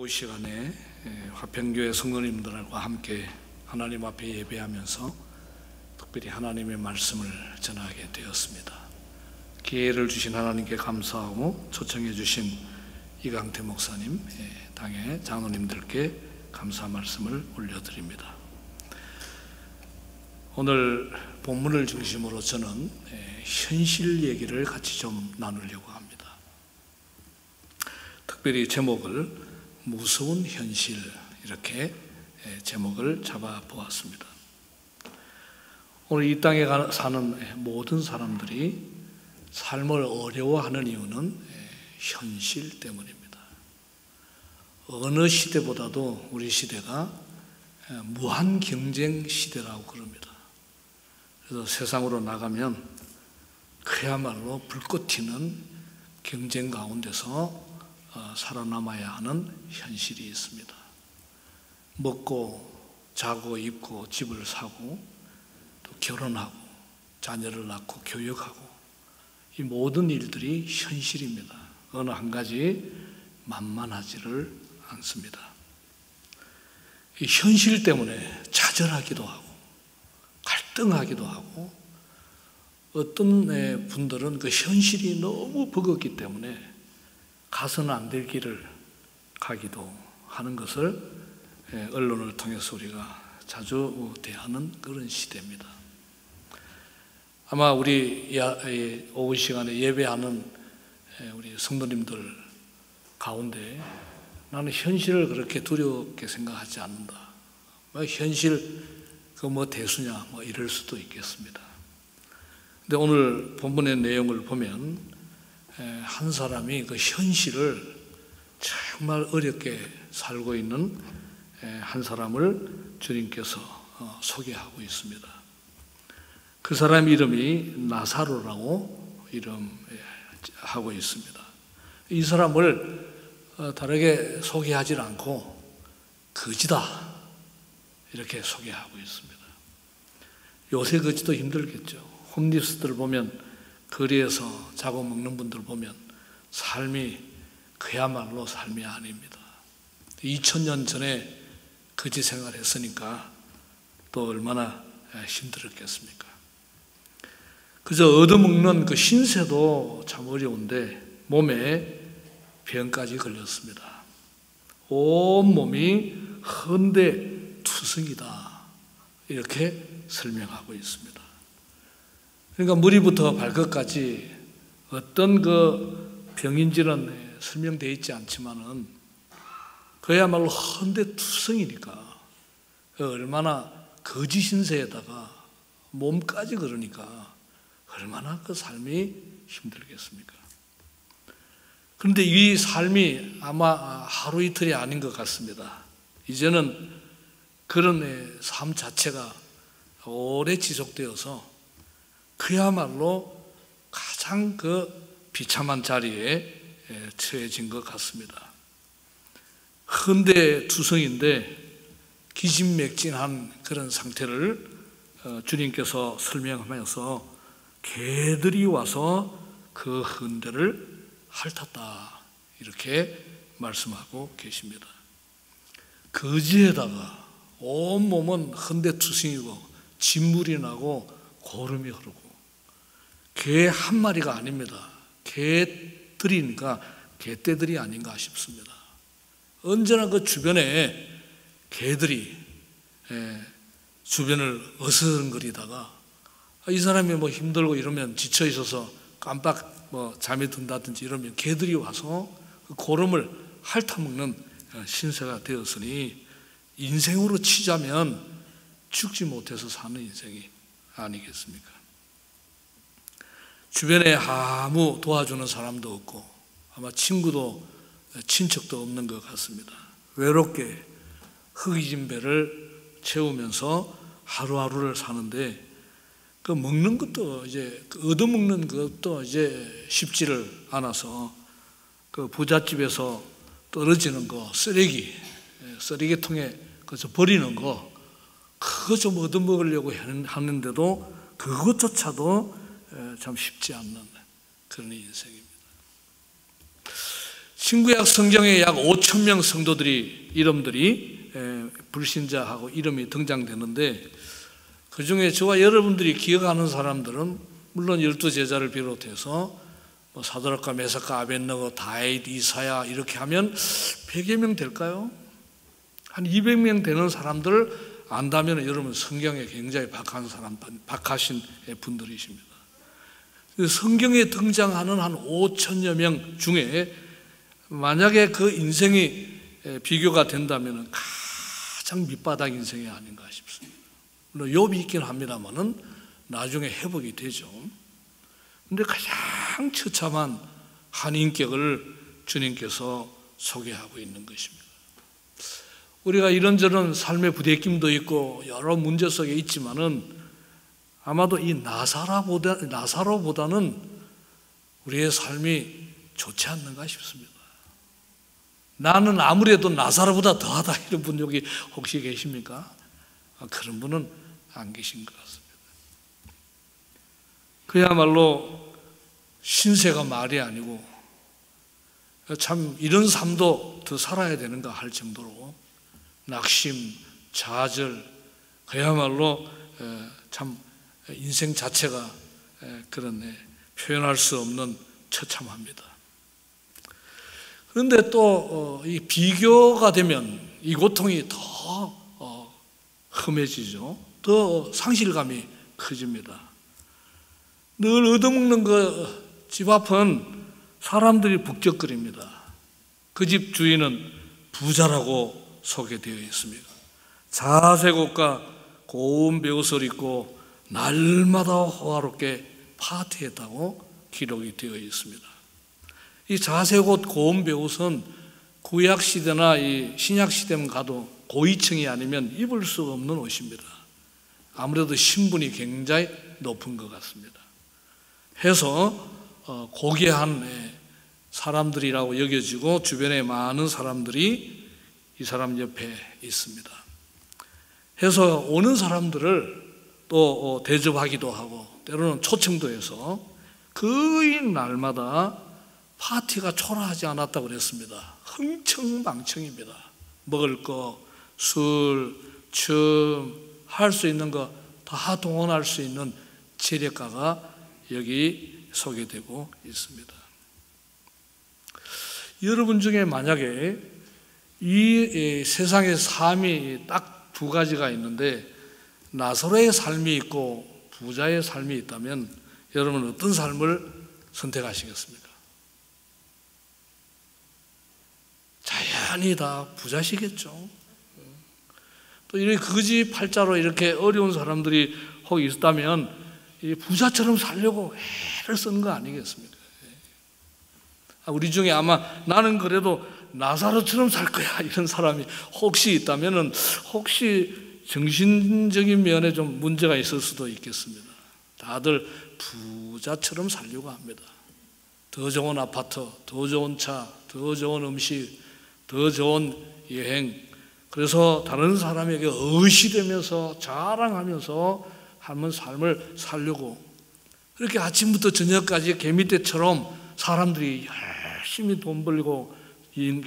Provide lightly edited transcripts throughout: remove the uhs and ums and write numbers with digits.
오후 시간에 화평교회 성도님들과 함께 하나님 앞에 예배하면서 특별히 하나님의 말씀을 전하게 되었습니다. 기회를 주신 하나님께 감사하고 초청해 주신 이강태 목사님, 당의 장로님들께 감사 말씀을 올려드립니다. 오늘 본문을 중심으로 저는 현실 얘기를 같이 좀 나누려고 합니다. 특별히 제목을 무서운 현실, 이렇게 제목을 잡아보았습니다. 오늘 이 땅에 사는 모든 사람들이 삶을 어려워하는 이유는 현실 때문입니다. 어느 시대보다도 우리 시대가 무한 경쟁 시대라고 그럽니다. 그래서 세상으로 나가면 그야말로 불꽃 튀는 경쟁 가운데서 살아남아야 하는 현실이 있습니다. 먹고 자고 입고 집을 사고 또 결혼하고 자녀를 낳고 교육하고 이 모든 일들이 현실입니다. 어느 한 가지 만만하지를 않습니다. 이 현실 때문에 좌절하기도 하고 갈등하기도 하고 어떤 분들은 그 현실이 너무 버겁기 때문에 가서는 안 될 길을 가기도 하는 것을 언론을 통해서 우리가 자주 대하는 그런 시대입니다. 아마 우리 오후 시간에 예배하는 우리 성도님들 가운데 나는 현실을 그렇게 두렵게 생각하지 않는다. 현실 대수냐 이럴 수도 있겠습니다. 근데 오늘 본문의 내용을 보면 한 사람이 그 현실을 정말 어렵게 살고 있는 한 사람을 주님께서 소개하고 있습니다. 그 사람 이름이 나사로라고 이름하고 있습니다. 이 사람을 다르게 소개하지 않고 거지다 이렇게 소개하고 있습니다. 요새 거지도 힘들겠죠. 홈리스들 보면 거리에서 잡아먹는 분들 보면 삶이 그야말로 삶이 아닙니다. 2000년 전에 거지 생활했으니까 또 얼마나 힘들었겠습니까? 그저 얻어먹는 그 신세도 참 어려운데 몸에 병까지 걸렸습니다. 온몸이 헌대투성이다 이렇게 설명하고 있습니다. 그러니까 머리부터 발끝까지 어떤 그 병인지는 설명되어 있지 않지만은 그야말로 헌대투성이니까 얼마나 거지 신세에다가 몸까지 그러니까 얼마나 그 삶이 힘들겠습니까? 그런데 이 삶이 아마 하루 이틀이 아닌 것 같습니다. 이제는 그런 삶 자체가 오래 지속되어서 그야말로 가장 그 비참한 자리에 처해진 것 같습니다. 헌대투성인데 기진맥진한 그런 상태를 주님께서 설명하면서 개들이 와서 그 헌대를 핥았다 이렇게 말씀하고 계십니다. 거지에다가 온몸은 헌대투성이고 진물이 나고 고름이 흐르고 개 한 마리가 아닙니다. 개들이니까 개떼들이 아닌가 싶습니다. 언제나 그 주변에 개들이 주변을 어슬렁거리다가 이 사람이 힘들고 이러면 지쳐 있어서 깜빡 잠이 든다든지 이러면 개들이 와서 그 고름을 핥아먹는 신세가 되었으니 인생으로 치자면 죽지 못해서 사는 인생이 아니겠습니까? 주변에 아무 도와주는 사람도 없고 아마 친구도 친척도 없는 것 같습니다. 외롭게 흙이진 배를 채우면서 하루하루를 사는데 그 먹는 것도 얻어먹는 것도 쉽지를 않아서 그 부잣집에서 떨어지는 거 쓰레기통에 그래서 버리는 거 그거 좀 얻어먹으려고 하는데도 그것조차도 참 쉽지 않는 그런 인생입니다. 신구약 성경에 약 5천 명 성도들이 이름들이 불신자하고 이름이 등장되는데, 그 중에 저와 여러분들이 기억하는 사람들은 물론 12제자를 비롯해서 사드락과 메삭과 아벳느고, 다윗, 이사야 이렇게 하면 100여 명 될까요? 한 200명 되는 사람들 안다면 여러분 성경에 굉장히 박하신 분들이십니다. 성경에 등장하는 한 5천여 명 중에 만약에 그 인생이 비교가 된다면 가장 밑바닥 인생이 아닌가 싶습니다. 물론 욥이 있긴 합니다만은 나중에 회복이 되죠. 그런데 가장 처참한 한 인격을 주님께서 소개하고 있는 것입니다. 우리가 이런저런 삶의 부대낌도 있고 여러 문제 속에 있지만은 아마도 이 나사로보다는 우리의 삶이 좋지 않는가 싶습니다. 나는 아무래도 나사로보다 더하다, 이런 분 여기 혹시 계십니까? 그런 분은 안 계신 것 같습니다. 그야말로 신세가 말이 아니고 참 이런 삶도 더 살아야 되는가 할 정도로 낙심, 좌절, 그야말로 참 인생 자체가 그런 표현할 수 없는 처참합니다. 그런데 또 이 비교가 되면 이 고통이 더 험해지죠. 더 상실감이 커집니다. 늘 얻어먹는 그 집 앞은 사람들이 북적거립니다. 그 집 주인은 부자라고 소개되어 있습니다. 자색옷과 고운 베옷을 입고 날마다 호화롭게 파티했다고 기록이 되어 있습니다. 이 자색옷, 고운 베옷은 구약 시대나 이 신약 시대만 가도 고위층이 아니면 입을 수 없는 옷입니다. 아무래도 신분이 굉장히 높은 것 같습니다. 해서 고귀한 사람들이라고 여겨지고 주변에 많은 사람들이 이 사람 옆에 있습니다. 해서 오는 사람들을 또 대접하기도 하고 때로는 초청도 해서 거의 날마다 파티가 초라하지 않았다고 그랬습니다. 흥청망청입니다. 먹을 거, 술, 춤, 할 수 있는 거 다 동원할 수 있는 재력가가 여기 소개되고 있습니다. 여러분 중에 만약에 이 세상의 삶이 딱 두 가지가 있는데 나사로의 삶이 있고 부자의 삶이 있다면 여러분은 어떤 삶을 선택하시겠습니까? 자연히 다 부자시겠죠. 또 이렇게 거지 팔자로 이렇게 어려운 사람들이 혹 있다면 부자처럼 살려고 애를 쓰는 거 아니겠습니까? 우리 중에 아마 나는 그래도 나사로처럼 살 거야 이런 사람이 혹시 있다면 혹시 정신적인 면에 좀 문제가 있을 수도 있겠습니다. 다들 부자처럼 살려고 합니다. 더 좋은 아파트, 더 좋은 차, 더 좋은 음식, 더 좋은 여행, 그래서 다른 사람에게 의시되면서 자랑하면서 하는 삶을 살려고 그렇게 아침부터 저녁까지 개미떼처럼 사람들이 열심히 돈 벌고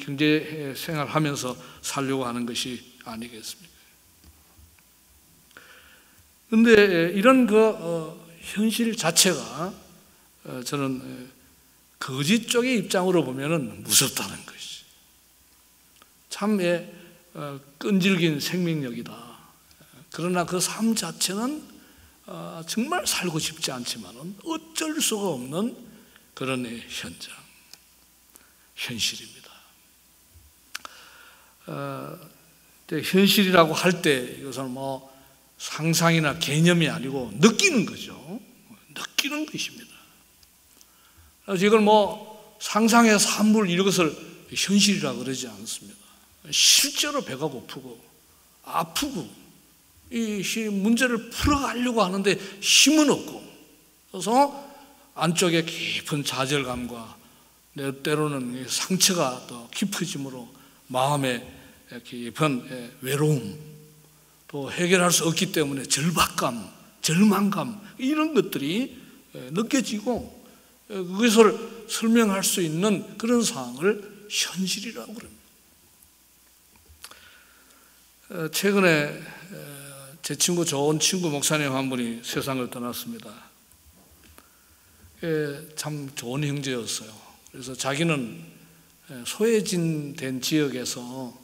경제 생활하면서 살려고 하는 것이 아니겠습니까? 그런데 이런 현실 자체가 저는 거짓 쪽의 입장으로 보면은 무섭다는 것이 참 끈질긴 생명력이다. 그러나 그 삶 자체는 정말 살고 싶지 않지만은 어쩔 수가 없는 그런 현장, 현실입니다. 현실이라고 할 때 이것은 뭐 상상이나 개념이 아니고 느끼는 거죠. 느끼는 것입니다. 그래서 이걸 뭐 상상의 산물 이것을 현실이라고 그러지 않습니다. 실제로 배가 고프고 아프고 이 문제를 풀어가려고 하는데 힘은 없고 그래서 안쪽에 깊은 좌절감과 때로는 상처가 더 깊어짐으로 마음에 깊은 외로움, 또 해결할 수 없기 때문에 절박감, 절망감 이런 것들이 느껴지고 그것을 설명할 수 있는 그런 상황을 현실이라고 그럽니다. 최근에 제 친구, 좋은 친구 목사님 한 분이 세상을 떠났습니다. 참 좋은 형제였어요. 그래서 자기는 소외진된 지역에서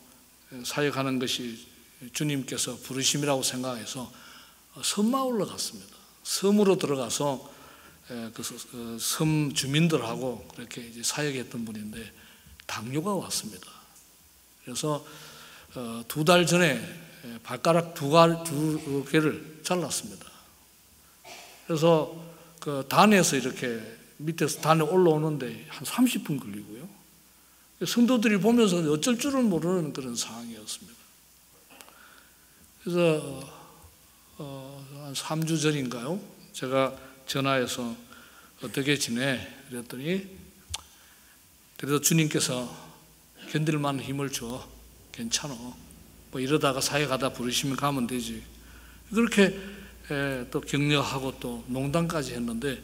사역하는 것이 주님께서 부르심이라고 생각해서 섬마을로 갔습니다. 섬으로 들어가서 그 섬 주민들하고 그렇게 이제 사역했던 분인데 당뇨가 왔습니다. 그래서 2달 전에 발가락 두 개를 잘랐습니다. 그래서 그 단에서 이렇게 밑에서 단에 올라오는데 한 30분 걸리고요. 성도들이 보면서 어쩔 줄은 모르는 그런 상황이었습니다. 그래서 한 3주 전인가요? 제가 전화해서 어떻게 지내? 그랬더니 그래도 주님께서 견딜 만한 힘을 줘. 괜찮아. 뭐 이러다가 사역하다 부르시면 가면 되지. 그렇게 또 격려하고 또 농담까지 했는데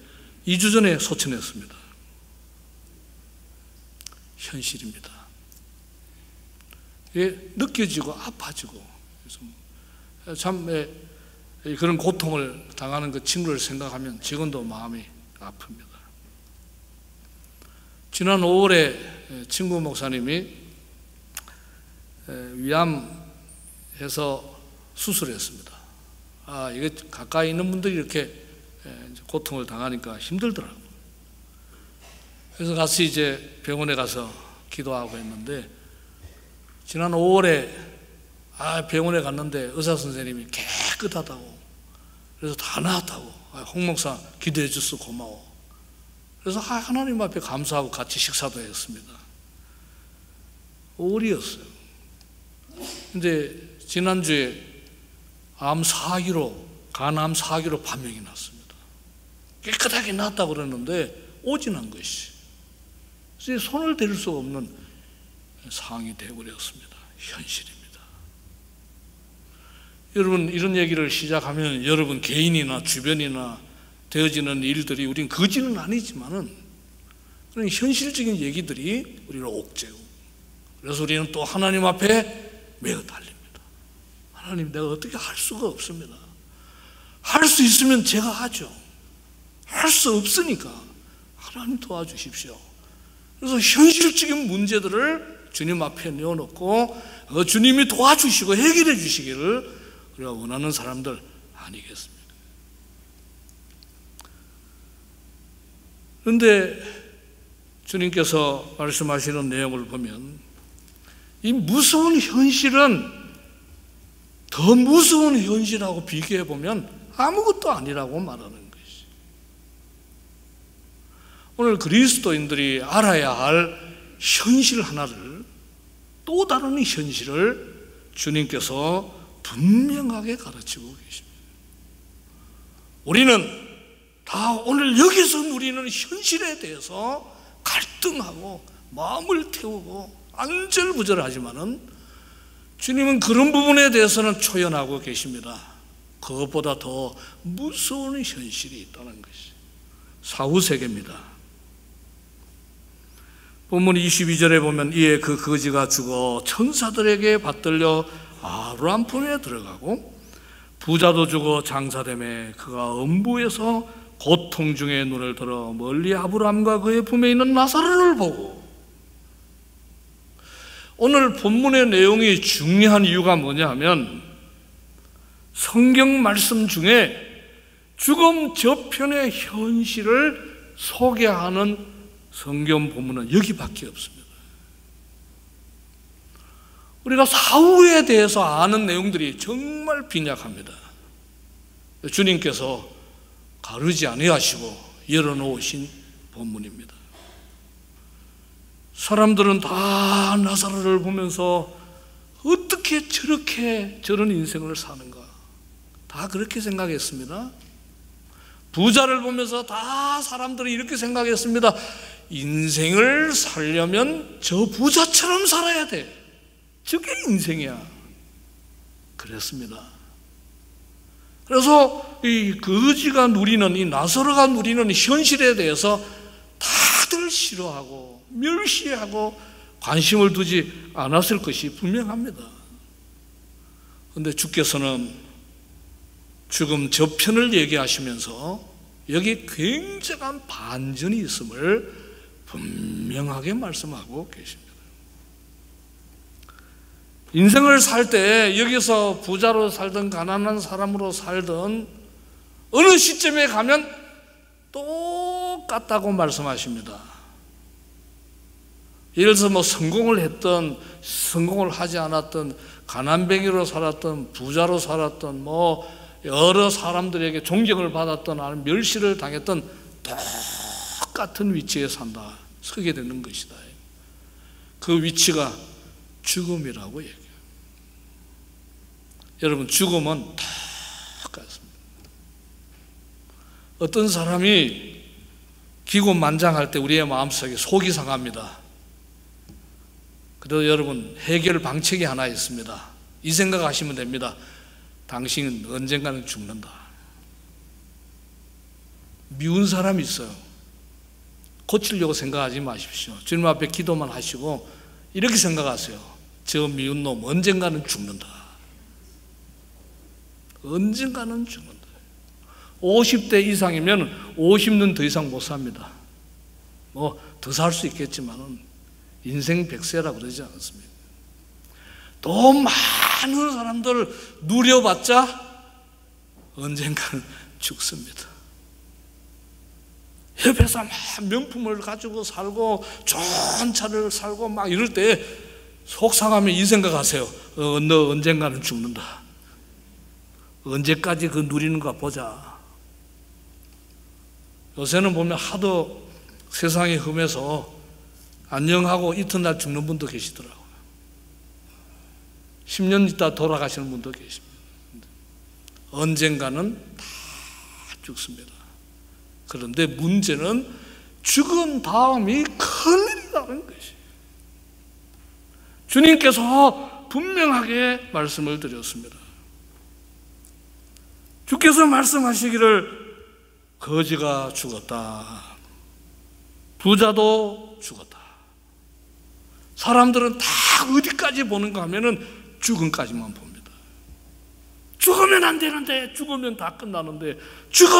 2주 전에 소천했습니다. 현실입니다. 이게 느껴지고 아파지고 참 그런 고통을 당하는 그 친구를 생각하면 지금도 마음이 아픕니다. 지난 5월에 친구 목사님이 위암해서 수술했습니다. 이게 가까이 있는 분들이 이렇게 고통을 당하니까 힘들더라고요. 그래서 같이 이제 병원에 가서 기도하고 했는데 지난 5월에 병원에 갔는데 의사 선생님이 깨끗하다고 그래서 다 나았다고 홍 목사 기도해 줘서 고마워. 그래서 하나님 앞에 감사하고 같이 식사도 했습니다. 5월이었어요. 근데 지난주에 암 4기로 간암 4기로 판명이 났습니다. 깨끗하게 나았다고 그랬는데 오진한 것이 손을 댈 수 없는 상황이 되어버렸습니다. 현실입니다. 여러분 이런 얘기를 시작하면 여러분 개인이나 주변이나 되어지는 일들이 우린 거지는 아니지만은 그런 현실적인 얘기들이 우리를 옥죄고 그래서 우리는 또 하나님 앞에 매어 달립니다. 하나님 내가 어떻게 할 수가 없습니다. 할 수 있으면 제가 하죠. 할 수 없으니까 하나님 도와주십시오. 그래서 현실적인 문제들을 주님 앞에 내어놓고 주님이 도와주시고 해결해 주시기를 우리가 원하는 사람들 아니겠습니까? 그런데 주님께서 말씀하시는 내용을 보면 이 무서운 현실은 더 무서운 현실하고 비교해 보면 아무것도 아니라고 말하는 것이. 오늘 그리스도인들이 알아야 할 현실 하나를 또 다른 현실을 주님께서 분명하게 가르치고 계십니다. 우리는 다 오늘 여기서 우리는 현실에 대해서 갈등하고 마음을 태우고 안절부절하지만은 주님은 그런 부분에 대해서는 초연하고 계십니다. 그것보다 더 무서운 현실이 있다는 것이 사후세계입니다. 본문 22절에 보면 이에 그 거지가 죽어 천사들에게 받들려 아브라함 품에 들어가고 부자도 죽어 장사되매 그가 음부에서 고통 중에 눈을 들어 멀리 아브라함과 그의 품에 있는 나사로를 보고. 오늘 본문의 내용이 중요한 이유가 뭐냐 하면 성경 말씀 중에 죽음 저편의 현실을 소개하는 성경 본문은 여기밖에 없습니다. 우리가 사후에 대해서 아는 내용들이 정말 빈약합니다. 주님께서 가르지 아니하시고 열어놓으신 본문입니다. 사람들은 다 나사로를 보면서 어떻게 저런 인생을 사는가 다 그렇게 생각했습니다. 부자를 보면서 다 사람들이 이렇게 생각했습니다. 인생을 살려면 저 부자처럼 살아야 돼. 저게 인생이야. 그랬습니다. 그래서 이 거지가 누리는 이 나사로가 누리는 현실에 대해서 다들 싫어하고 멸시하고 관심을 두지 않았을 것이 분명합니다. 그런데 주께서는 죽음 저편을 얘기하시면서 여기 굉장한 반전이 있음을 분명하게 말씀하고 계십니다. 인생을 살 때 여기서 부자로 살든 가난한 사람으로 살든 어느 시점에 가면 똑같다고 말씀하십니다. 예를 들어서 뭐 성공을 했던 성공을 하지 않았던 가난뱅이로 살았던 부자로 살았던 뭐 여러 사람들에게 존경을 받았던 아니면 멸시를 당했던 똑같은 위치에 서게 되는 것이다. 그 위치가 죽음이라고 얘기해요. 여러분, 죽음은 똑같습니다. 어떤 사람이 기고만장할 때 우리의 마음속에 속이 상합니다. 그래도 여러분, 해결 방책이 하나 있습니다. 이 생각하시면 됩니다. 당신은 언젠가는 죽는다. 미운 사람이 있어요. 고치려고 생각하지 마십시오. 주님 앞에 기도만 하시고 이렇게 생각하세요. 저 미운 놈 언젠가는 죽는다. 언젠가는 죽는다. 50대 이상이면 50년 더 이상 못 삽니다. 뭐 더 살 수 있겠지만은 인생 100세라 그러지 않습니다. 또 많은 사람들 누려봤자 언젠가는 죽습니다. 옆에서 막 명품을 가지고 살고 좋은 차를 살고 막 이럴 때 속상하면 이 생각하세요. 너 언젠가는 죽는다. 언제까지 그 누리는가 보자. 요새는 보면 하도 세상이 험해서 안녕하고 이튿날 죽는 분도 계시더라고요. 10년 있다 돌아가시는 분도 계십니다. 언젠가는 다 죽습니다. 그런데 문제는 죽은 다음이 큰일이라는 것이. 주님께서 분명하게 말씀을 드렸습니다. 주께서 말씀하시기를 거지가 죽었다. 부자도 죽었다. 사람들은 다 어디까지 보는가 하면은 죽음까지만 봅니다. 죽으면 안 되는데, 죽으면 다 끝나는데, 죽음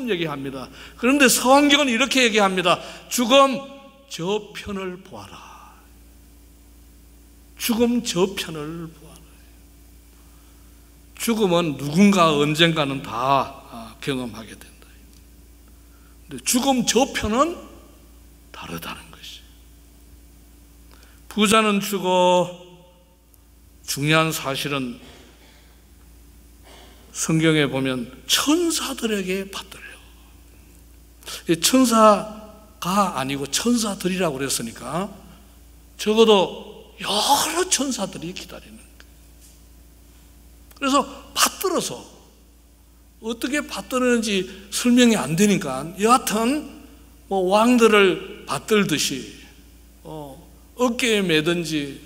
얘기합니다. 그런데 성경은 이렇게 얘기합니다. 죽음 저편을 보아라. 죽음 저편을 보아라. 죽음은 누군가 언젠가는 다 경험하게 된다. 근데 죽음 저편은 다르다는 것이. 부자는 죽어. 중요한 사실은 성경에 보면 천사들에게 받들려. 천사가 아니고 천사들이라고 그랬으니까 적어도 여러 천사들이 기다리는 거예요. 그래서 받들어서 어떻게 받드는지 설명이 안 되니까 여하튼 뭐 왕들을 받들듯이 어깨에 매든지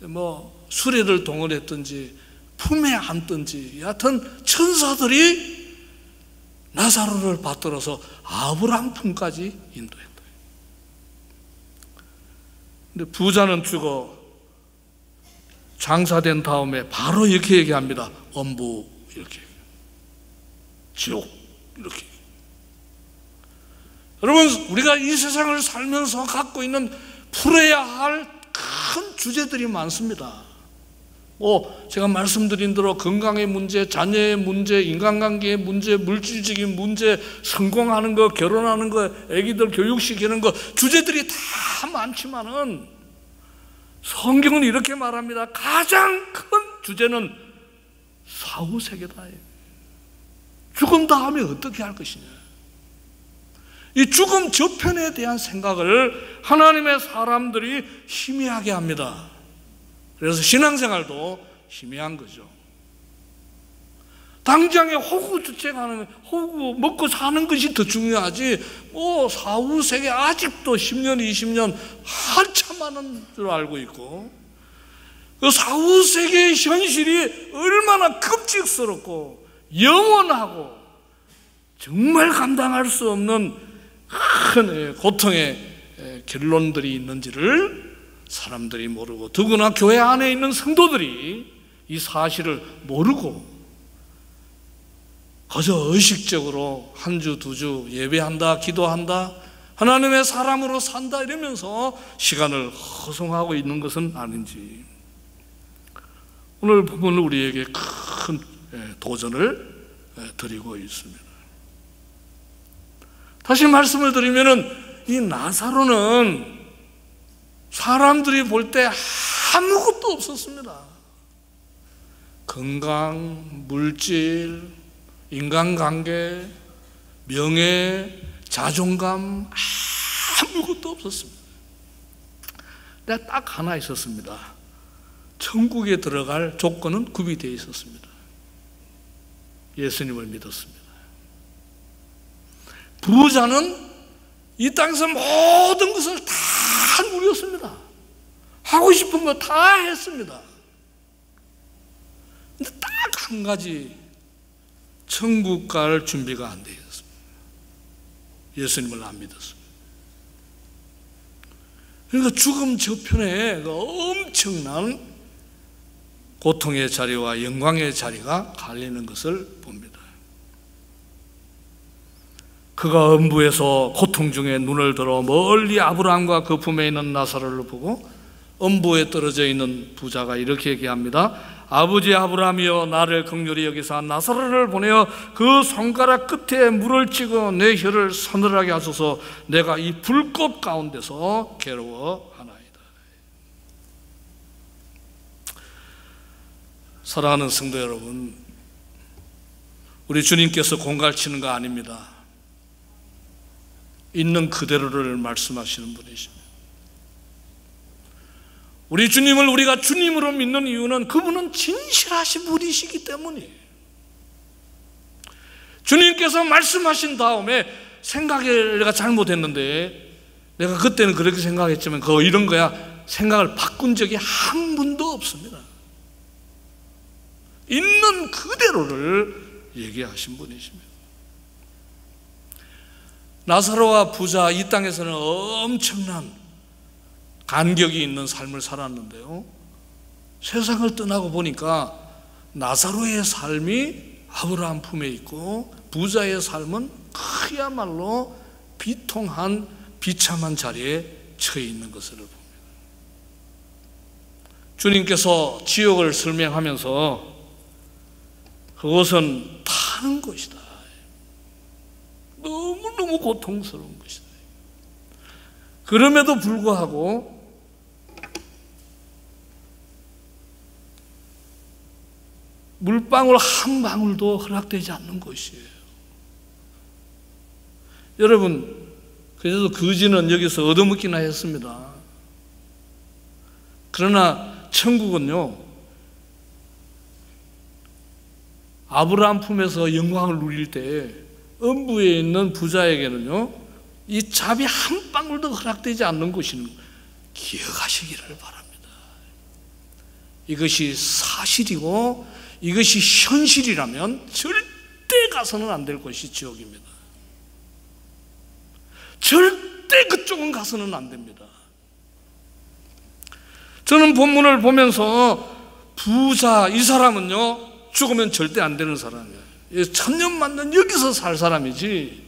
뭐 수레를 동원했든지 품에 안든지 여하튼 천사들이 나사로를 받들어서 아브라함 품까지 인도했다. 근데 부자는 죽어 장사된 다음에 바로 이렇게 얘기합니다. 엄부 이렇게 지옥 이렇게. 여러분, 우리가 이 세상을 살면서 갖고 있는 풀어야 할 큰 주제들이 많습니다. 제가 말씀드린 대로 건강의 문제, 자녀의 문제, 인간관계의 문제, 물질적인 문제, 성공하는 거, 결혼하는 거, 애기들 교육시키는 거, 주제들이 다 많지만은 성경은 이렇게 말합니다. 가장 큰 주제는 사후세계다. 죽은 다음에 어떻게 할 것이냐. 이 죽음 저편에 대한 생각을 하나님의 사람들이 희미하게 합니다. 그래서 신앙생활도 희미한 거죠. 당장에 호구주택하는, 호구 먹고 사는 것이 더 중요하지, 사후세계 아직도 10년, 20년 한참 많은 줄 알고 있고, 그 사후세계의 현실이 얼마나 끔찍스럽고 영원하고 정말 감당할 수 없는 큰 고통의 결론들이 있는지를 사람들이 모르고, 더구나 교회 안에 있는 성도들이 이 사실을 모르고 그저 의식적으로 한 주, 두 주 예배한다, 기도한다, 하나님의 사람으로 산다 이러면서 시간을 허송하고 있는 것은 아닌지, 오늘 부분은 우리에게 큰 도전을 드리고 있습니다. 다시 말씀을 드리면은 이 나사로는 사람들이 볼 때 아무것도 없었습니다. 건강, 물질, 인간관계, 명예, 자존감 아무것도 없었습니다. 근데 딱 하나 있었습니다. 천국에 들어갈 조건은 구비되어 있었습니다. 예수님을 믿었습니다. 부자는 이 땅에서 모든 것을 다 누렸습니다. 하고 싶은 거 다 했습니다. 근데 딱 한 가지 천국 갈 준비가 안 되어 있었습니다. 예수님을 안 믿었습니다. 그러니까 죽음 저편에 엄청난 고통의 자리와 영광의 자리가 갈리는 것을 봅니다. 그가 음부에서 고통 중에 눈을 들어 멀리 아브라함과 그 품에 있는 나사로를 보고 음부에 떨어져 있는 부자가 이렇게 얘기합니다. 아버지 아브라함이여, 나를 긍휼히 여기사 나사로를 보내어 그 손가락 끝에 물을 찍어 내 혀를 서늘하게 하소서. 내가 이 불꽃 가운데서 괴로워하나이다. 사랑하는 성도 여러분, 우리 주님께서 공갈치는 거 아닙니다. 있는 그대로를 말씀하시는 분이십니다. 우리 주님을 우리가 주님으로 믿는 이유는 그분은 진실하신 분이시기 때문이에요. 주님께서 말씀하신 다음에 생각이 내가 잘못했는데, 내가 그때는 그렇게 생각했지만 그거 이런 거야, 생각을 바꾼 적이 한 번도 없습니다. 있는 그대로를 얘기하신 분이십니다. 나사로와 부자, 이 땅에서는 엄청난 간격이 있는 삶을 살았는데요, 세상을 떠나고 보니까 나사로의 삶이 아브라함 품에 있고 부자의 삶은 그야말로 비통한 비참한 자리에 처해 있는 것을 봅니다. 주님께서 지옥을 설명하면서 그것은 타는 것이다, 너무너무 고통스러운 것이다. 그럼에도 불구하고 물방울 한 방울도 허락되지 않는 것이에요. 여러분, 그래서 거지는 여기서 얻어먹기나 했습니다. 그러나 천국은요, 아브라함 품에서 영광을 누릴 때 음부에 있는 부자에게는요, 이 잡이 한 방울도 허락되지 않는 것이는 기억하시기를 바랍니다. 이것이 사실이고 이것이 현실이라면 절대 가서는 안 될 것이 지옥입니다. 절대 그쪽은 가서는 안 됩니다. 저는 본문을 보면서 부자, 이 사람은요, 죽으면 절대 안 되는 사람이에요. 천년만년 여기서 살 사람이지,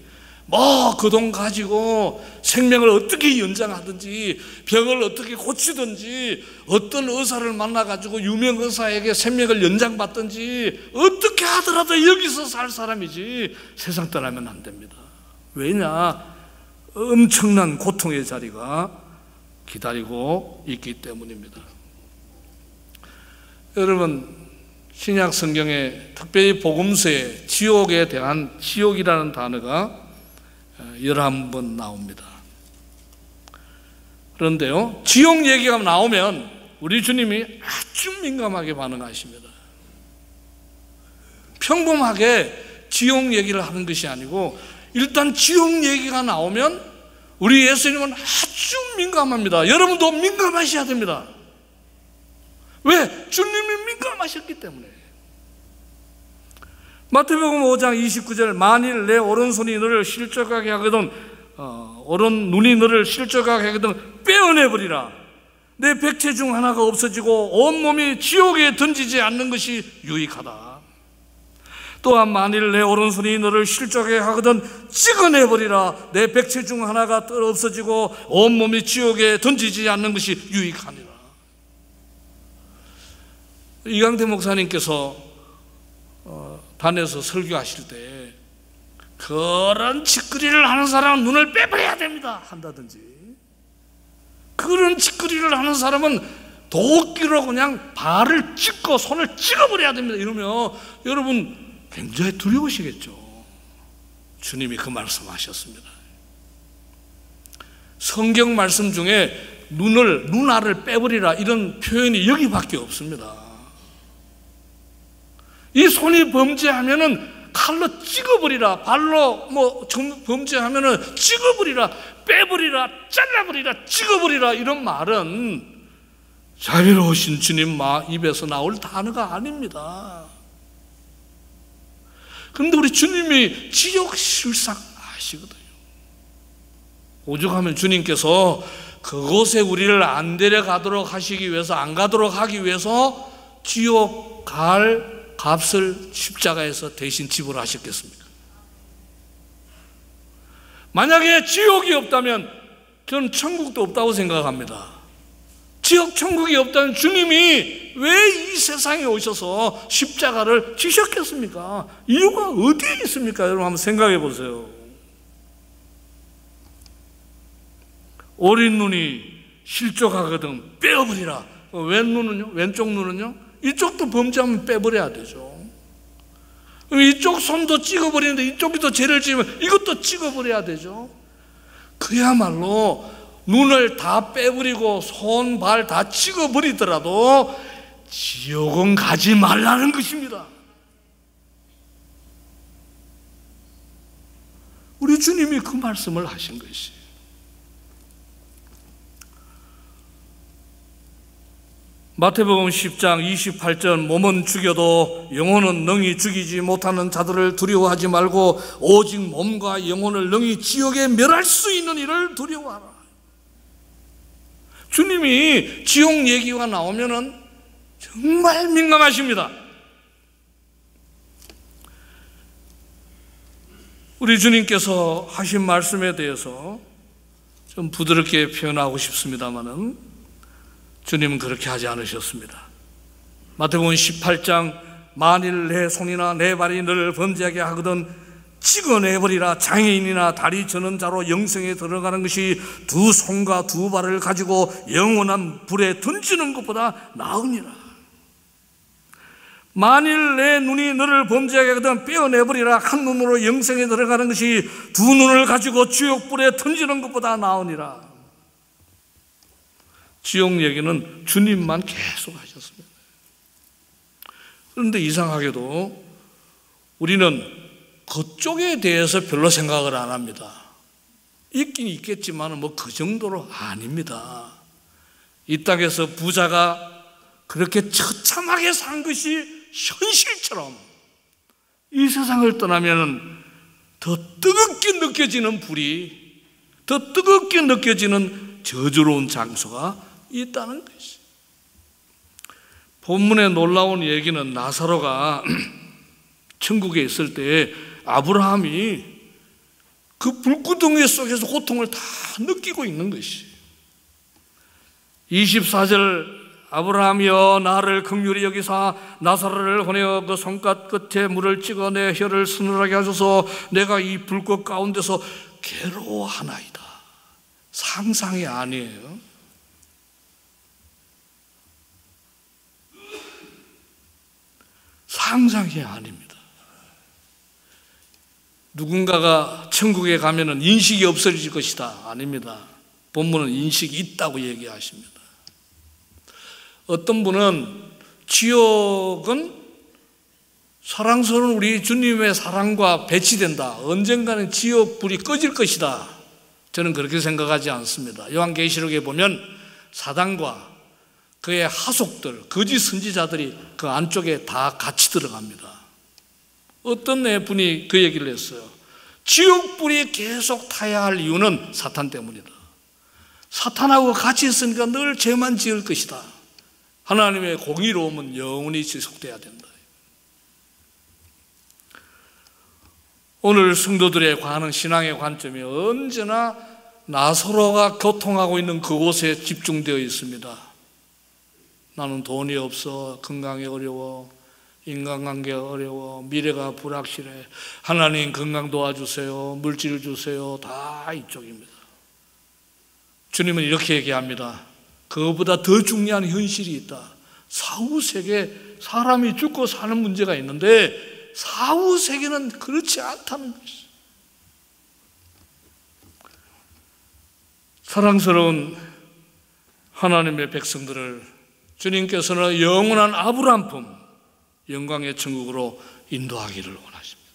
뭐 그 돈 가지고 생명을 어떻게 연장하든지 병을 어떻게 고치든지 어떤 의사를 만나가지고 유명 의사에게 생명을 연장받든지 어떻게 하더라도 여기서 살 사람이지 세상 떠나면 안 됩니다. 왜냐? 엄청난 고통의 자리가 기다리고 있기 때문입니다. 여러분, 신약 성경에 특별히 복음서에 지옥에 대한, 지옥이라는 단어가 11번 나옵니다. 그런데요, 지옥 얘기가 나오면 우리 주님이 아주 민감하게 반응하십니다. 평범하게 지옥 얘기를 하는 것이 아니고 일단 지옥 얘기가 나오면 우리 예수님은 아주 민감합니다. 여러분도 민감하셔야 됩니다. 왜? 주님이 민감하셨기 때문에. 마태복음 5장 29절, 만일 내 오른손이 너를 실족하게 하거든 오른 눈이 너를 실족하게 하거든 빼어내버리라. 내 백체 중 하나가 없어지고 온몸이 지옥에 던지지 않는 것이 유익하다. 또한 만일 내 오른손이 너를 실족하게 하거든 찍어내버리라. 내 백체 중 하나가 없어지고 온몸이 지옥에 던지지 않는 것이 유익하니라. 이강태 목사님께서 단에서 설교하실 때 그런 짓거리를 하는 사람은 눈을 빼버려야 됩니다 한다든지, 그런 짓거리를 하는 사람은 도끼로 그냥 발을 찍고 손을 찍어버려야 됩니다 이러면 여러분 굉장히 두려우시겠죠. 주님이 그 말씀하셨습니다. 성경 말씀 중에 눈알을 빼버리라 이런 표현이 여기밖에 없습니다. 이 손이 범죄하면은 칼로 찍어버리라, 발로 범죄하면은 찍어버리라, 빼버리라, 잘라버리라, 찍어버리라 이런 말은 자비로우신 주님 입에서 나올 단어가 아닙니다. 그런데 우리 주님이 지옥 실상 아시거든요. 오죽하면 주님께서 그곳에 우리를 안 데려가도록 하시기 위해서, 안 가도록 하기 위해서 지옥 갈 값을 십자가에서 대신 지불하셨겠습니까? 만약에 지옥이 없다면 저는 천국도 없다고 생각합니다. 지옥 천국이 없다면 주님이 왜 이 세상에 오셔서 십자가를 지셨겠습니까? 이유가 어디에 있습니까? 여러분 한번 생각해 보세요. 오린 눈이 실족하거든 빼어버리라. 왼쪽 눈은요? 이쪽도 범죄하면 빼버려야 되죠. 이쪽 손도 찍어버리는데 이쪽이 또 죄를 지으면 이것도 찍어버려야 되죠. 그야말로 눈을 다 빼버리고 손, 발 다 찍어버리더라도 지옥은 가지 말라는 것입니다. 우리 주님이 그 말씀을 하신 것이. 마태복음 10장 28절 몸은 죽여도 영혼은 능히 죽이지 못하는 자들을 두려워하지 말고 오직 몸과 영혼을 능히 지옥에 멸할 수 있는 이를 두려워하라. 주님이 지옥 얘기가 나오면은 정말 민감하십니다. 우리 주님께서 하신 말씀에 대해서 좀 부드럽게 표현하고 싶습니다만은 주님은 그렇게 하지 않으셨습니다. 마태복음 18장 만일 내 손이나 내 발이 너를 범죄하게 하거든 찍어내버리라. 장애인이나 다리 저는 자로 영생에 들어가는 것이 두 손과 두 발을 가지고 영원한 불에 던지는 것보다 나으니라. 만일 내 눈이 너를 범죄하게 하거든 빼어내버리라. 한 눈으로 영생에 들어가는 것이 두 눈을 가지고 지옥불에 던지는 것보다 나으니라. 지옥 얘기는 주님만 계속 하셨습니다. 그런데 이상하게도 우리는 그쪽에 대해서 별로 생각을 안 합니다. 있긴 있겠지만 그 정도로 아닙니다. 이 땅에서 부자가 그렇게 처참하게 산 것이 현실처럼 이 세상을 떠나면 더 뜨겁게 느껴지는 불이, 더 뜨겁게 느껴지는 저주로운 장소가 있다는 것이. 본문의 놀라운 얘기는 나사로가 천국에 있을 때 아브라함이 그 불구덩이 속에서 고통을 다 느끼고 있는 것이. 24절 아브라함이여 나를 긍휼히 여기사 나사로를 보내어 그 손끝 끝에 물을 찍어 내 혀를 서늘하게 하소서. 내가 이 불꽃 가운데서 괴로워하나이다. 상상이 아니에요. 상상이 아닙니다. 누군가가 천국에 가면은 인식이 없어질 것이다. 아닙니다. 본문은 인식이 있다고 얘기하십니다. 어떤 분은 지옥은 사랑스러운 우리 주님의 사랑과 배치된다. 언젠가는 지옥 불이 꺼질 것이다. 저는 그렇게 생각하지 않습니다. 요한계시록에 보면 사단과 그의 하속들, 거짓 선지자들이 그 안쪽에 다 같이 들어갑니다. 어떤 분이 그 얘기를 했어요. 지옥불이 계속 타야 할 이유는 사탄 때문이다. 사탄하고 같이 있으니까 늘 죄만 지을 것이다. 하나님의 공의로움은 영원히 지속돼야 된다. 오늘 성도들의 관은 신앙의 관점이 언제나 나사로가 교통하고 있는 그곳에 집중되어 있습니다. 나는 돈이 없어, 건강이 어려워, 인간관계가 어려워, 미래가 불확실해, 하나님 건강 도와주세요, 물질 주세요, 다 이쪽입니다. 주님은 이렇게 얘기합니다. 그것보다 더 중요한 현실이 있다. 사후세계, 사람이 죽고 사는 문제가 있는데 사후세계는 그렇지 않다는 것이죠. 사랑스러운 하나님의 백성들을 주님께서는 영원한 아브라함품, 영광의 천국으로 인도하기를 원하십니다.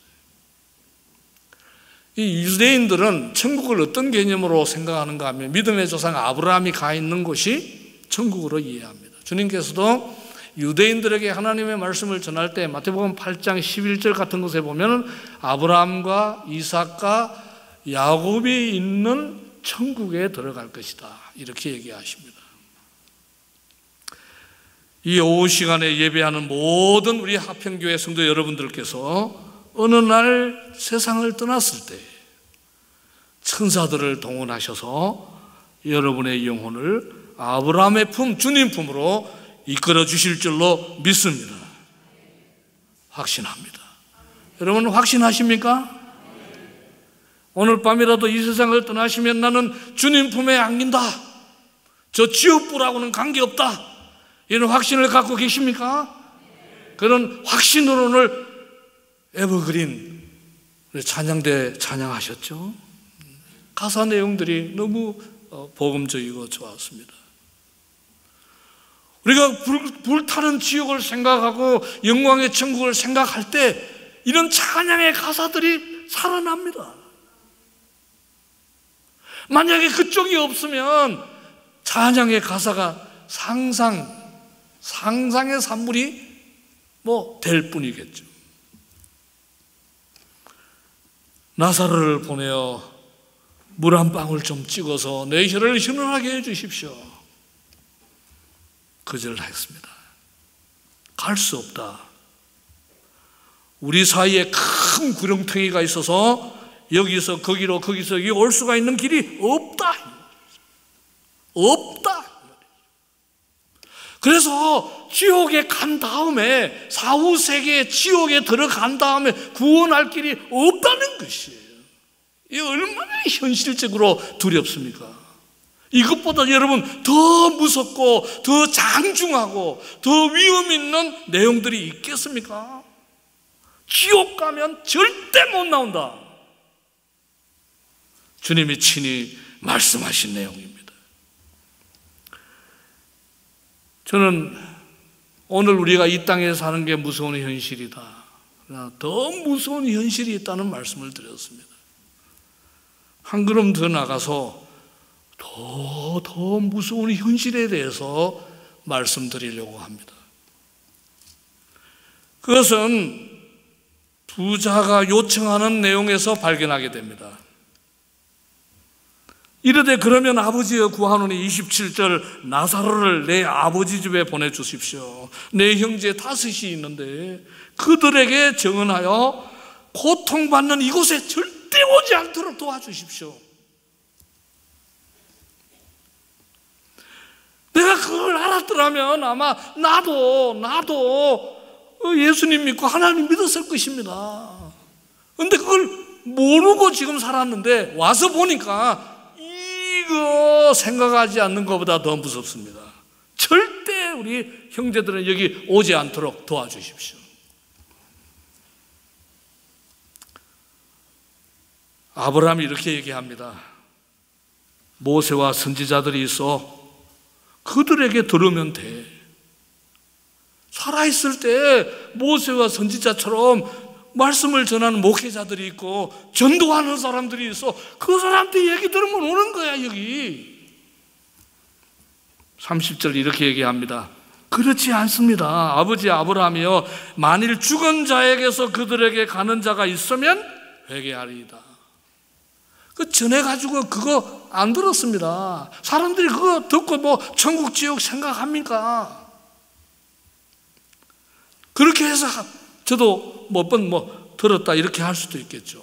이 유대인들은 천국을 어떤 개념으로 생각하는가 하면 믿음의 조상 아브라함이 가 있는 곳이 천국으로 이해합니다. 주님께서도 유대인들에게 하나님의 말씀을 전할 때 마태복음 8장 11절 같은 것에 보면 아브라함과 이삭과 야곱이 있는 천국에 들어갈 것이다, 이렇게 얘기하십니다. 이 오후 시간에 예배하는 모든 우리 하평교회 성도 여러분들께서 어느 날 세상을 떠났을 때 천사들을 동원하셔서 여러분의 영혼을 아브라함의 품, 주님 품으로 이끌어 주실 줄로 믿습니다. 확신합니다. 여러분 확신하십니까? 오늘 밤이라도 이 세상을 떠나시면 나는 주님 품에 안긴다, 저 지옥불하고는 관계없다, 이런 확신을 갖고 계십니까? 그런 확신으로 오늘 에버그린 찬양대 찬양하셨죠? 가사 내용들이 너무 복음적이고 좋았습니다. 우리가 불타는 지옥을 생각하고 영광의 천국을 생각할 때 이런 찬양의 가사들이 살아납니다. 만약에 그쪽이 없으면 찬양의 가사가 상상의 산물이 될 뿐이겠죠. 나사로를 보내어 물 한 방울 좀 찍어서 내 혀를 시원하게 해주십시오. 거절했습니다. 갈 수 없다. 우리 사이에 큰 구렁텅이가 있어서 여기서 거기로 거기서 여기 올 수가 있는 길이 없다. 없다. 그래서 지옥에 간 다음에 사후세계의 지옥에 들어간 다음에 구원할 길이 없다는 것이에요. 이게 얼마나 현실적으로 두렵습니까? 이것보다 여러분 더 무섭고 더 장중하고 더 위험 있는 내용들이 있겠습니까? 지옥 가면 절대 못 나온다. 주님이 친히 말씀하신 내용입니다. 저는 오늘 우리가 이 땅에 사는 게 무서운 현실이다, 더 무서운 현실이 있다는 말씀을 드렸습니다. 한 걸음 더 나가서 더 무서운 현실에 대해서 말씀드리려고 합니다. 그것은 부자가 요청하는 내용에서 발견하게 됩니다. 이르되 그러면 아버지여 구하노니 27절 나사로를 내 아버지 집에 보내주십시오. 내 형제 5이 있는데 그들에게 정언하여 고통받는 이곳에 절대 오지 않도록 도와주십시오. 내가 그걸 알았더라면 아마 나도 예수님 믿고 하나님 믿었을 것입니다. 그런데 그걸 모르고 지금 살았는데 와서 보니까 이거 생각하지 않는 것보다 더 무섭습니다. 절대 우리 형제들은 여기 오지 않도록 도와주십시오. 아브라함이 이렇게 얘기합니다. 모세와 선지자들이 있어 그들에게 들으면 돼. 살아있을 때 모세와 선지자처럼 말씀을 전하는 목회자들이 있고 전도하는 사람들이 있어. 그 사람한테 얘기 들으면 오는 거야. 여기 30절 이렇게 얘기합니다. 그렇지 않습니다. 아버지 아브라함이여 만일 죽은 자에게서 그들에게 가는 자가 있으면 회개하리이다. 그 전해가지고 그거 안 들었습니다. 사람들이 그거 듣고 뭐 천국 지옥 생각합니까? 그렇게 해서 저도 몇 번 들었다 이렇게 할 수도 있겠죠.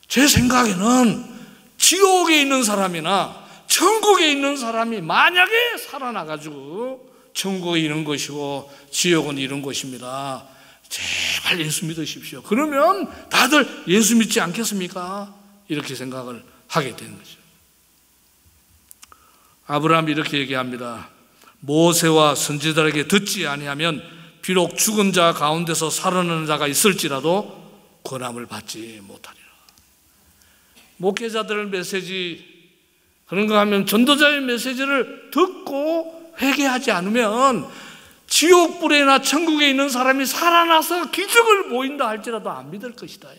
제 생각에는 지옥에 있는 사람이나 천국에 있는 사람이 만약에 살아나가지고 천국이 이런 것이고 지옥은 이런 것입니다. 제발 예수 믿으십시오. 그러면 다들 예수 믿지 않겠습니까? 이렇게 생각을 하게 되는 거죠. 아브라함이 이렇게 얘기합니다. 모세와 선지자에게 듣지 아니하면 비록 죽은 자 가운데서 살아나는 자가 있을지라도 권함을 받지 못하리라. 목회자들 메시지 그런 거 하면 전도자의 메시지를 듣고 회개하지 않으면 지옥불에나 천국에 있는 사람이 살아나서 기적을 보인다 할지라도 안 믿을 것이다.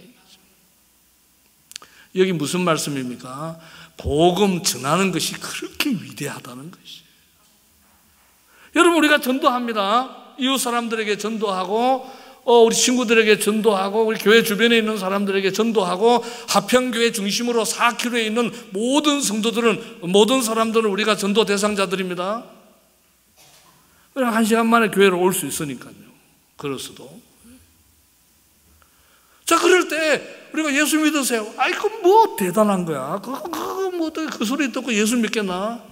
여기 무슨 말씀입니까? 복음 전하는 것이 그렇게 위대하다는 것이에요. 여러분, 우리가 전도합니다. 이웃 사람들에게 전도하고 우리 친구들에게 전도하고 우리 교회 주변에 있는 사람들에게 전도하고 하평교회 중심으로 4km에 있는 모든 성도들은, 모든 사람들은 우리가 전도 대상자들입니다. 그냥 1시간 만에 교회로 올 수 있으니까요. 그럴 수도. 자, 그럴 때 우리가 예수 믿으세요. 아이, 그 뭐 대단한 거야. 그 소리 듣고 예수 믿겠나?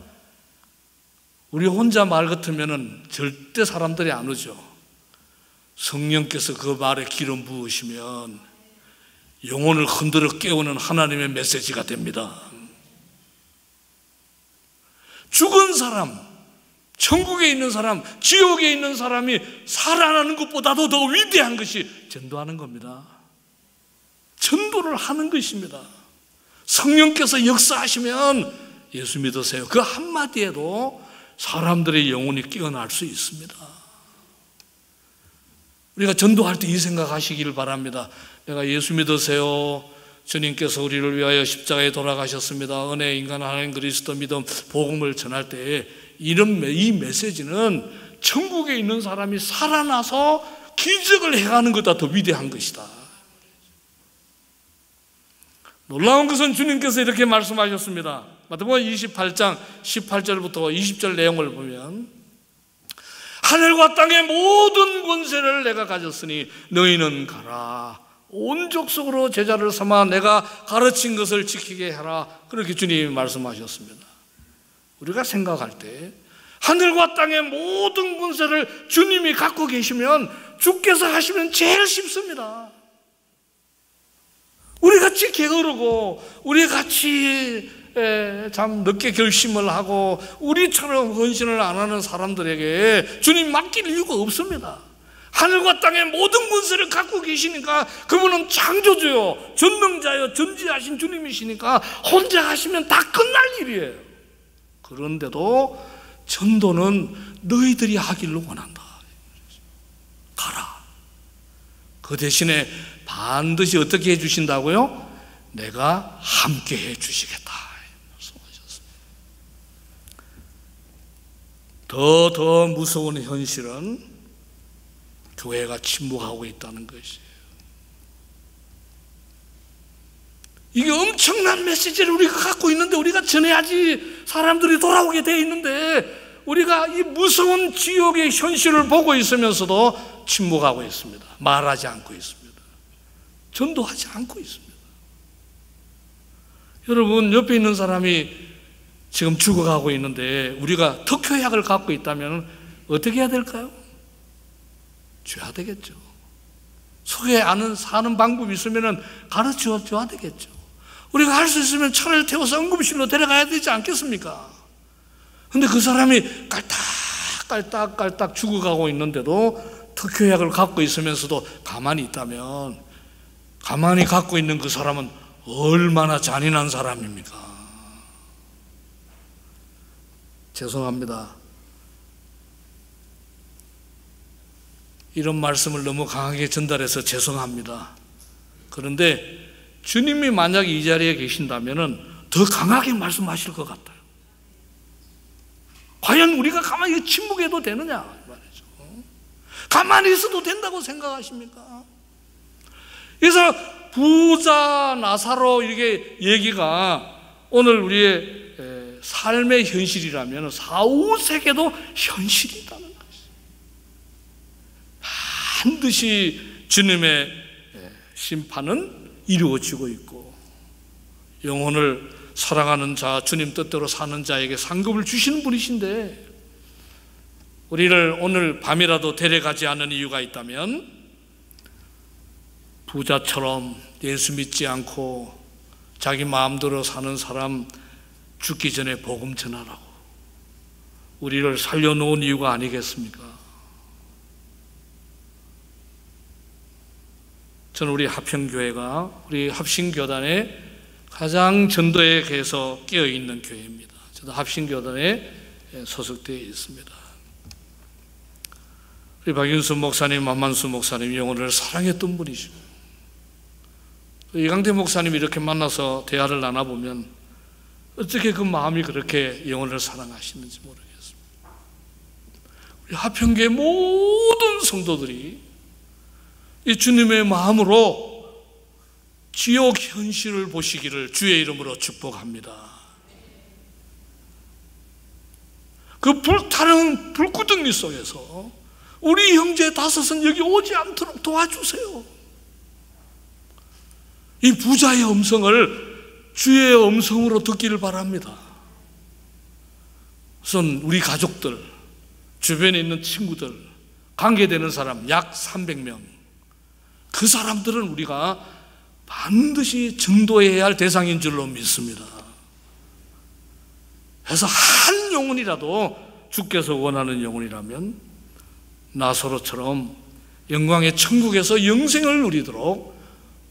우리 혼자 말 같으면은 절대 사람들이 안 오죠. 성령께서 그 말에 기름 부으시면 영혼을 흔들어 깨우는 하나님의 메시지가 됩니다. 죽은 사람, 천국에 있는 사람, 지옥에 있는 사람이 살아나는 것보다도 더 위대한 것이 전도하는 겁니다. 전도를 하는 것입니다. 성령께서 역사하시면 예수 믿으세요. 그 한마디에도 사람들의 영혼이 깨어날 수 있습니다. 우리가 전도할 때 이 생각하시기를 바랍니다. 내가 예수 믿으세요. 주님께서 우리를 위하여 십자가에 돌아가셨습니다. 은혜, 인간, 하나님, 그리스도 믿음, 복음을 전할 때 이 메시지는 천국에 있는 사람이 살아나서 기적을 해가는 것보다 더 위대한 것이다. 놀라운 것은 주님께서 이렇게 말씀하셨습니다. 마태복음 28장 18절부터 20절 내용을 보면, 하늘과 땅의 모든 권세를 내가 가졌으니 너희는 가라. 온 족속으로 제자를 삼아 내가 가르친 것을 지키게 하라. 그렇게 주님이 말씀하셨습니다. 우리가 생각할 때 하늘과 땅의 모든 권세를 주님이 갖고 계시면 주께서 하시면 제일 쉽습니다. 우리같이 게으르고 우리같이 참 늦게 결심을 하고 우리처럼 헌신을 안 하는 사람들에게 주님 맡길 이유가 없습니다. 하늘과 땅의 모든 권세를 갖고 계시니까 그분은 창조주요, 전능자요, 전지하신 주님이시니까 혼자 하시면 다 끝날 일이에요. 그런데도 전도는 너희들이 하기를 원한다. 가라. 그 대신에 반드시 어떻게 해주신다고요? 내가 함께 해주시겠다 말씀하셨습니다. 더 무서운 현실은 교회가 침묵하고 있다는 것이에요. 이게 엄청난 메시지를 우리가 갖고 있는데 우리가 전해야지 사람들이 돌아오게 되어 있는데 우리가 이 무서운 지옥의 현실을 보고 있으면서도 침묵하고 있습니다. 말하지 않고 있습니다. 전도하지 않고 있습니다. 여러분, 옆에 있는 사람이 지금 죽어가고 있는데 우리가 특효약을 갖고 있다면 어떻게 해야 될까요? 줘야 되겠죠. 속에 사는 방법이 있으면 가르쳐 줘야 되겠죠. 우리가 할 수 있으면 차를 태워서 응급실로 데려가야 되지 않겠습니까? 근데 그 사람이 깔딱깔딱 죽어가고 있는데도 특효약을 갖고 있으면서도 가만히 있다면, 가만히 갖고 있는 그 사람은 얼마나 잔인한 사람입니까? 죄송합니다. 이런 말씀을 너무 강하게 전달해서 죄송합니다. 그런데 주님이 만약 이 자리에 계신다면 더 강하게 말씀하실 것 같아요. 과연 우리가 가만히 침묵해도 되느냐 말이죠. 가만히 있어도 된다고 생각하십니까? 그래서 부자 나사로 이게 얘기가 오늘 우리의 삶의 현실이라면 사후세계도 현실이다는 것이죠. 반드시 주님의 심판은 이루어지고 있고 영혼을 사랑하는 자, 주님 뜻대로 사는 자에게 상급을 주시는 분이신데 우리를 오늘 밤이라도 데려가지 않은 이유가 있다면 부자처럼 예수 믿지 않고 자기 마음대로 사는 사람 죽기 전에 복음 전하라고 우리를 살려놓은 이유가 아니겠습니까? 저는 우리 하평교회가 우리 합신교단의 가장 전도에 대해서 깨어있는 교회입니다. 저도 합신교단에 소속되어 있습니다. 우리 박윤수 목사님, 만만수 목사님 영혼을 사랑했던 분이죠. 이강대 목사님이 이렇게 만나서 대화를 나눠보면 어떻게 그 마음이 그렇게 영혼을 사랑하시는지 모르겠습니다. 우리 하평교회 모든 성도들이 이 주님의 마음으로 지옥 현실을 보시기를 주의 이름으로 축복합니다. 그 불타는 불구덩이 속에서 우리 형제 다섯은 여기 오지 않도록 도와주세요. 이 부자의 음성을 주의 음성으로 듣기를 바랍니다. 우선 우리 가족들, 주변에 있는 친구들, 관계되는 사람 약 300명, 그 사람들은 우리가 반드시 전도해야 할 대상인 줄로 믿습니다. 그래서 한 영혼이라도 주께서 원하는 영혼이라면 나사로처럼 영광의 천국에서 영생을 누리도록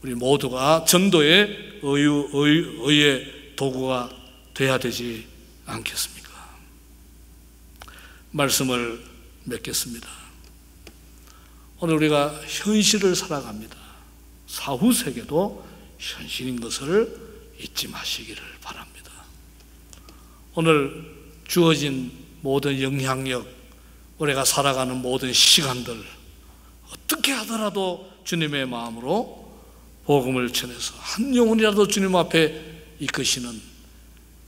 우리 모두가 전도의 의의 도구가 돼야 되지 않겠습니까? 말씀을 맺겠습니다. 오늘 우리가 현실을 살아갑니다. 사후 세계도 현실인 것을 잊지 마시기를 바랍니다. 오늘 주어진 모든 영향력, 우리가 살아가는 모든 시간들 어떻게 하더라도 주님의 마음으로 복음을 전해서 한 영혼이라도 주님 앞에 이끄시는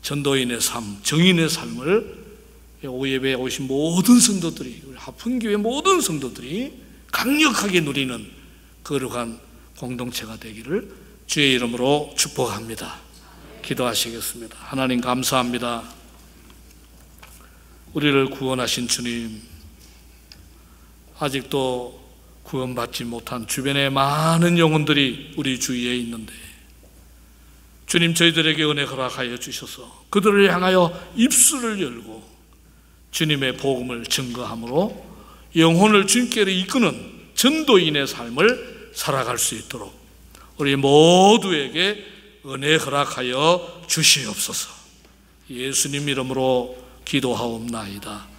전도인의 삶, 정인의 삶을 오예배에 오신 모든 성도들이, 우리 하평교회 모든 성도들이 강력하게 누리는 거룩한 공동체가 되기를 주의 이름으로 축복합니다. 기도하시겠습니다. 하나님 감사합니다. 우리를 구원하신 주님, 아직도 구원받지 못한 주변에 많은 영혼들이 우리 주위에 있는데 주님 저희들에게 은혜 허락하여 주셔서 그들을 향하여 입술을 열고 주님의 복음을 증거함으로 영혼을 주님께로 이끄는 전도인의 삶을 살아갈 수 있도록 우리 모두에게 은혜 허락하여 주시옵소서. 예수님 이름으로 기도하옵나이다.